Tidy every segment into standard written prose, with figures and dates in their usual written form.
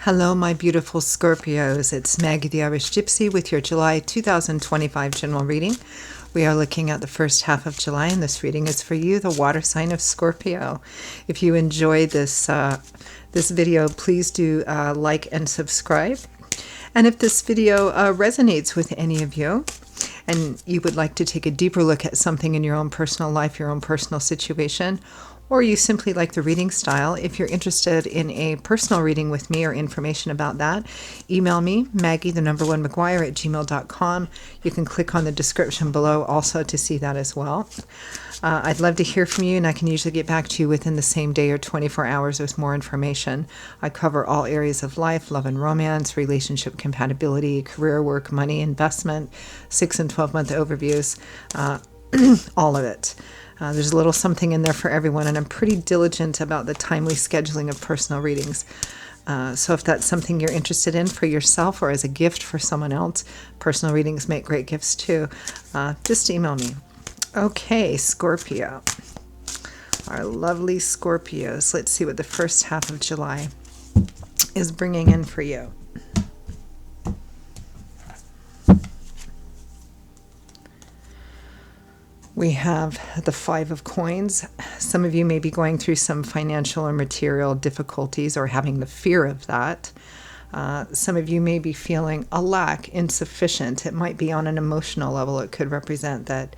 Hello, my beautiful Scorpios. It's Maggie the Irish Gypsy with your July 2025 general reading. We are looking at the first half of July, and this reading is for you, the water sign of Scorpio. If you enjoyed this video, please do like and subscribe. And if this video resonates with any of you, and you would like to take a deeper look at something in your own personal life, your own personal situation, or you simply like the reading style, if you're interested in a personal reading with me or information about that, email me, Maggie1McGuire@gmail.com. You can click on the description below also to see that as well. I'd love to hear from you, and I can usually get back to you within the same day or 24 hours with more information. I cover all areas of life: love and romance, relationship compatibility, career, work, money, investment, 6 and 12-month overviews, all of it. There's a little something in there for everyone, and I'm pretty diligent about the timely scheduling of personal readings. So if that's something you're interested in for yourself or as a gift for someone else, personal readings make great gifts too. Just email me. Okay, Scorpio. Our lovely Scorpios. Let's see what the first half of July is bringing in for you. We have the Five of Coins. Some of you may be going through some financial or material difficulties or having the fear of that. Some of you may be feeling a lack, insufficient. It might be on an emotional level. It could represent that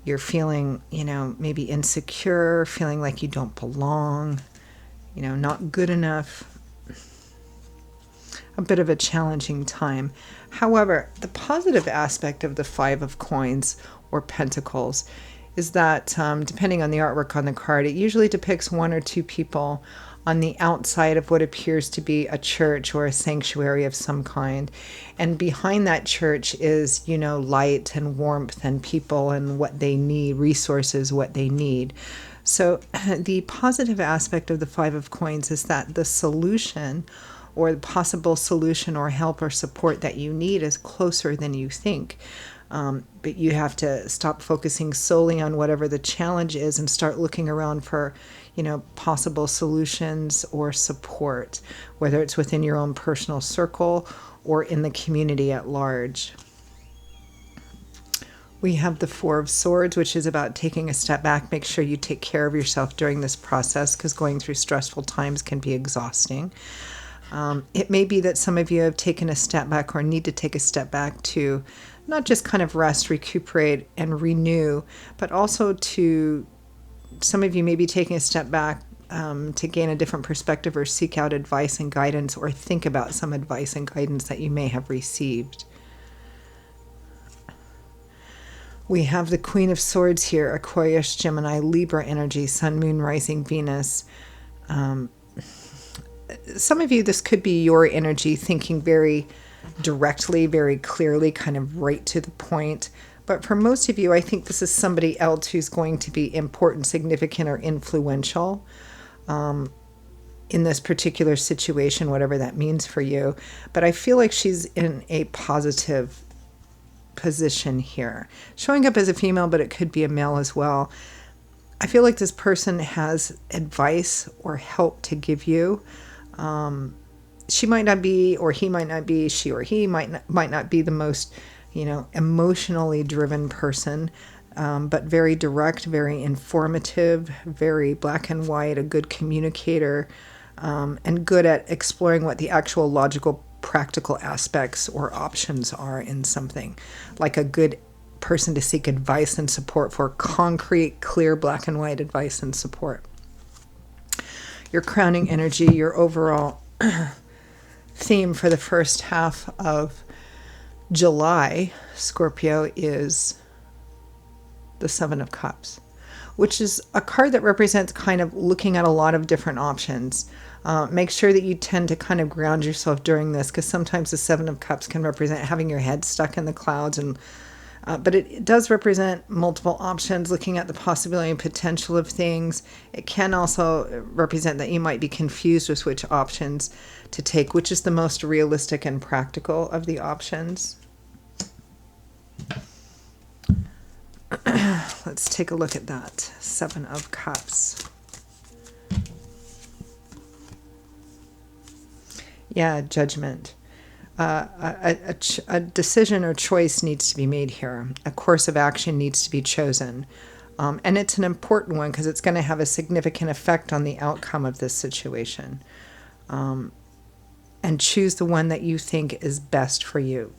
you're feeling, maybe insecure, feeling like you don't belong, not good enough. A bit of a challenging time. However, the positive aspect of the Five of Coins or Pentacles is that depending on the artwork on the card, it usually depicts one or two people on the outside of what appears to be a church or a sanctuary of some kind. And behind that church is, light and warmth and people and what they need, resources, what they need. So the positive aspect of the Five of Coins is that the solution or the possible solution or help or support that you need is closer than you think. But you have to stop focusing solely on whatever the challenge is and start looking around for, possible solutions or support, whether it's within your own personal circle or in the community at large. We have the Four of Swords, which is about taking a step back. Make sure you take care of yourself during this process because going through stressful times can be exhausting. It may be that some of you have taken a step back or need to take a step back to not just kind of rest, recuperate, and renew, but also to, some of you may be taking a step back to gain a different perspective or seek out advice and guidance or think about some advice and guidance that you may have received. We have the Queen of Swords here, Aquarius, Gemini, Libra energy, Sun, Moon, Rising, Venus. Some of you, this could be your energy, thinking very directly, very clearly, kind of right to the point. But for most of you, I think this is somebody else who's going to be important, significant, or influential in this particular situation, whatever that means for you. But I feel like she's in a positive position here. Showing up as a female, but it could be a male as well. I feel like this person has advice or help to give you. She might not be, or he might not be, she or he might not be the most, emotionally driven person, but very direct, very informative, very black and white, a good communicator, and good at exploring what the actual logical, practical aspects or options are in something. Like a good person to seek advice and support for, concrete, clear, black and white advice and support. Your crowning energy, your overall theme for the first half of July, Scorpio, is the Seven of Cups, which is a card that represents kind of looking at a lot of different options. Make sure that you tend to kind of ground yourself during this, because sometimes the Seven of Cups can represent having your head stuck in the clouds, but it does represent multiple options, looking at the possibility and potential of things. It can also represent that you might be confused with which options to take, which is the most realistic and practical of the options. Let's take a look at that. Seven of Cups. Yeah, judgment. A decision or choice needs to be made here. A course of action needs to be chosen. And it's an important one because it's going to have a significant effect on the outcome of this situation. And choose the one that you think is best for you.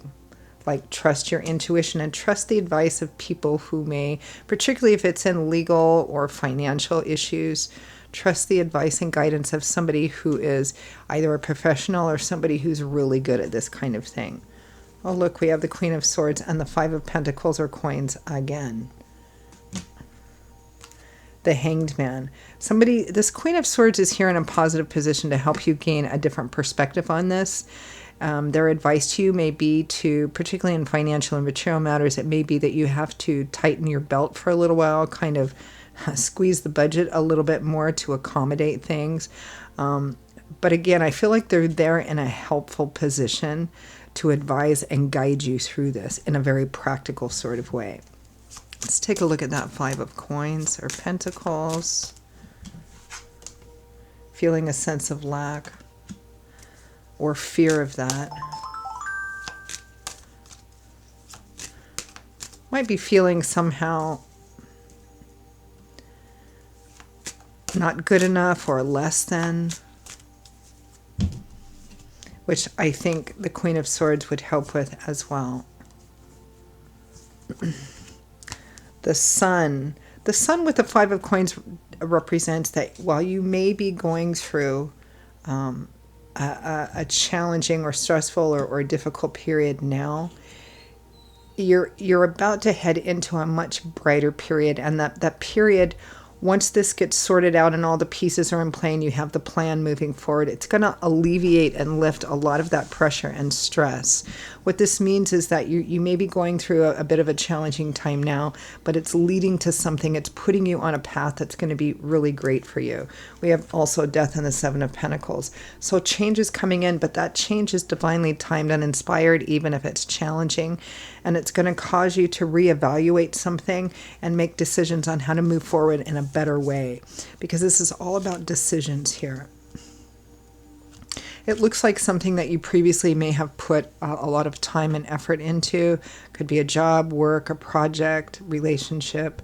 Like, trust your intuition and trust the advice of people who may, particularly if it's in legal or financial issues, trust the advice and guidance of somebody who is either a professional or somebody who's really good at this kind of thing. Oh, look, we have the Queen of Swords and the Five of Pentacles or coins again. The Hanged Man. This Queen of Swords is here in a positive position to help you gain a different perspective on this. Their advice to you may be to, particularly in financial and material matters, it may be that you have to tighten your belt for a little while, kind of squeeze the budget a little bit more to accommodate things. But again, I feel like they're there in a helpful position to advise and guide you through this in a very practical sort of way. Let's take a look at that Five of Coins or Pentacles. Feeling a sense of lack or fear of that. Might be feeling somehow not good enough or less than, which I think the Queen of Swords would help with as well. The Sun with the Five of Coins represents that while you may be going through a challenging or stressful or difficult period now, you're about to head into a much brighter period, and that period, once this gets sorted out and all the pieces are in play and you have the plan moving forward, it's going to alleviate and lift a lot of that pressure and stress. What this means is that you may be going through a bit of a challenging time now, but it's leading to something. It's putting you on a path that's going to be really great for you. We have also Death and the Seven of Pentacles. So change is coming in, but that change is divinely timed and inspired, even if it's challenging. And it's going to cause you to reevaluate something and make decisions on how to move forward in a better way, because this is all about decisions here. It looks like something that you previously may have put a lot of time and effort into. Could be a job, work, a project, relationship,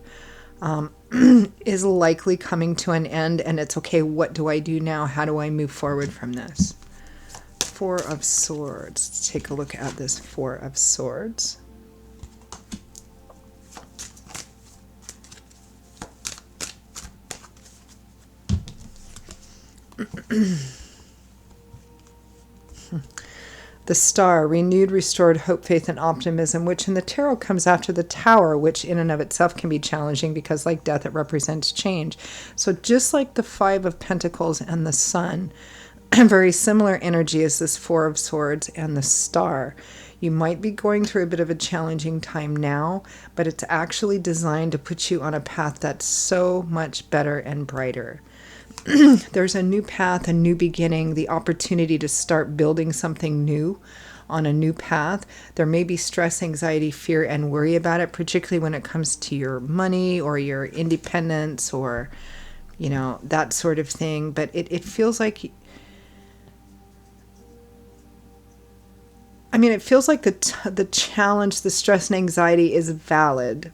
is likely coming to an end, and it's okay, what do I do now? How do I move forward from this? Four of Swords. Let's take a look at this Four of Swords. The Star, renewed, restored hope, faith, and optimism, which in the tarot comes after the Tower, which in and of itself can be challenging because, like Death, it represents change. So just like the Five of Pentacles and the Sun, very similar energy as this Four of Swords and the Star. You might be going through a bit of a challenging time now, but it's actually designed to put you on a path that's so much better and brighter. There's a new path, a new beginning, the opportunity to start building something new on a new path. There may be stress, anxiety, fear, and worry about it, particularly when it comes to your money or your independence or, that sort of thing. But it feels like, it feels like the challenge, the stress and anxiety is valid.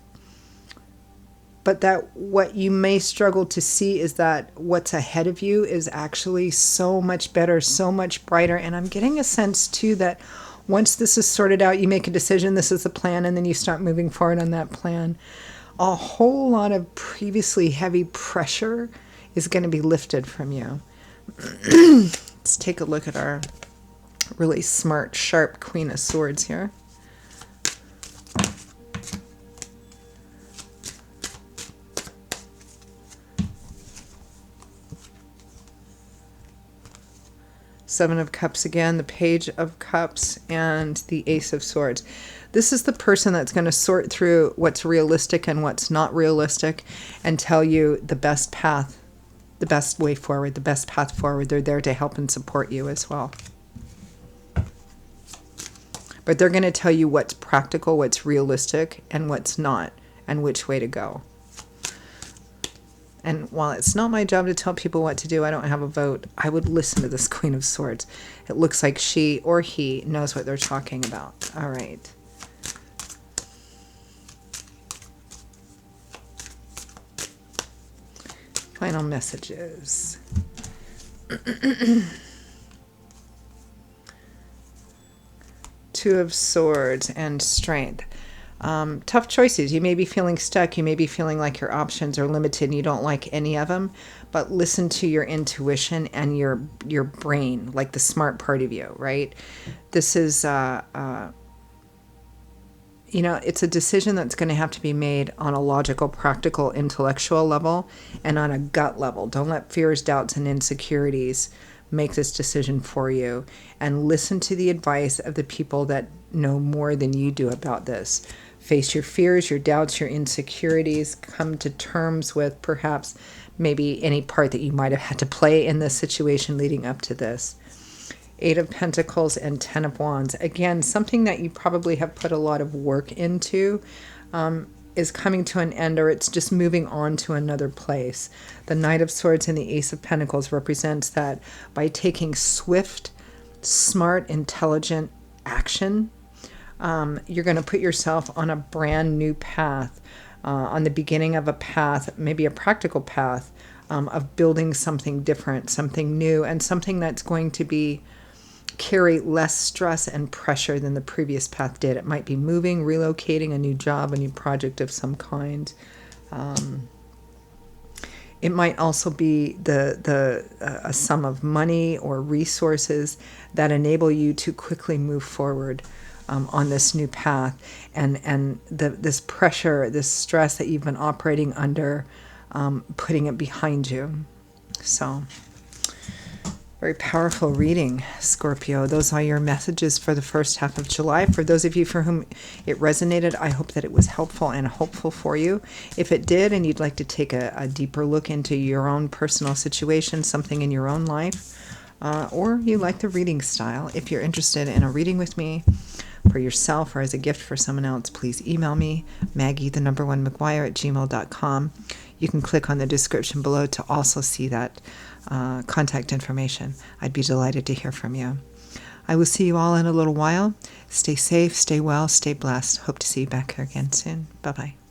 But that what you may struggle to see is that what's ahead of you is actually so much better, so much brighter. And I'm getting a sense, too, that once this is sorted out, you make a decision, this is the plan, and then you start moving forward on that plan. A whole lot of previously heavy pressure is going to be lifted from you. Let's take a look at our really smart, sharp Queen of Swords here. Seven of Cups again, the Page of Cups, and the Ace of Swords. This is the person that's going to sort through what's realistic and what's not realistic and tell you the best path, the best way forward, the best path forward. They're there to help and support you as well. But they're going to tell you what's practical, what's realistic, and what's not, and which way to go. And while it's not my job to tell people what to do, I don't have a vote, I would listen to this Queen of Swords. It looks like she or he knows what they're talking about. All right. Final messages. Two of Swords and Strength. Tough choices. You may be feeling stuck. You may be feeling like your options are limited and you don't like any of them. But listen to your intuition and your brain, like the smart part of you, right? This is, it's a decision that's going to have to be made on a logical, practical, intellectual level and on a gut level. Don't let fears, doubts, and insecurities make this decision for you. And listen to the advice of the people that know more than you do about this. Face your fears, your doubts, your insecurities. Come to terms with perhaps maybe any part that you might have had to play in this situation leading up to this. 8 of Pentacles and 10 of Wands. Again, something that you probably have put a lot of work into is coming to an end, or it's just moving on to another place. The Knight of Swords and the Ace of Pentacles represents that by taking swift, smart, intelligent action, you're going to put yourself on a brand new path, on the beginning of a path, maybe a practical path of building something different, something new, and something that's going to carry less stress and pressure than the previous path did. It might be moving, relocating, a new job, a new project of some kind. It might also be a sum of money or resources that enable you to quickly move forward on this new path. And this pressure, this stress that you've been operating under, putting it behind you. So, very powerful reading, Scorpio. Those are your messages for the first half of July. For those of you for whom it resonated, I hope that it was helpful and hopeful for you. If it did, and you'd like to take a deeper look into your own personal situation, something in your own life, or you like the reading style, if you're interested in a reading with me for yourself or as a gift for someone else, please email me, Maggie1McGuire@gmail.com. You can click on the description below to also see that contact information. I'd be delighted to hear from you. I will see you all in a little while. Stay safe, stay well, stay blessed. Hope to see you back here again soon. Bye-bye.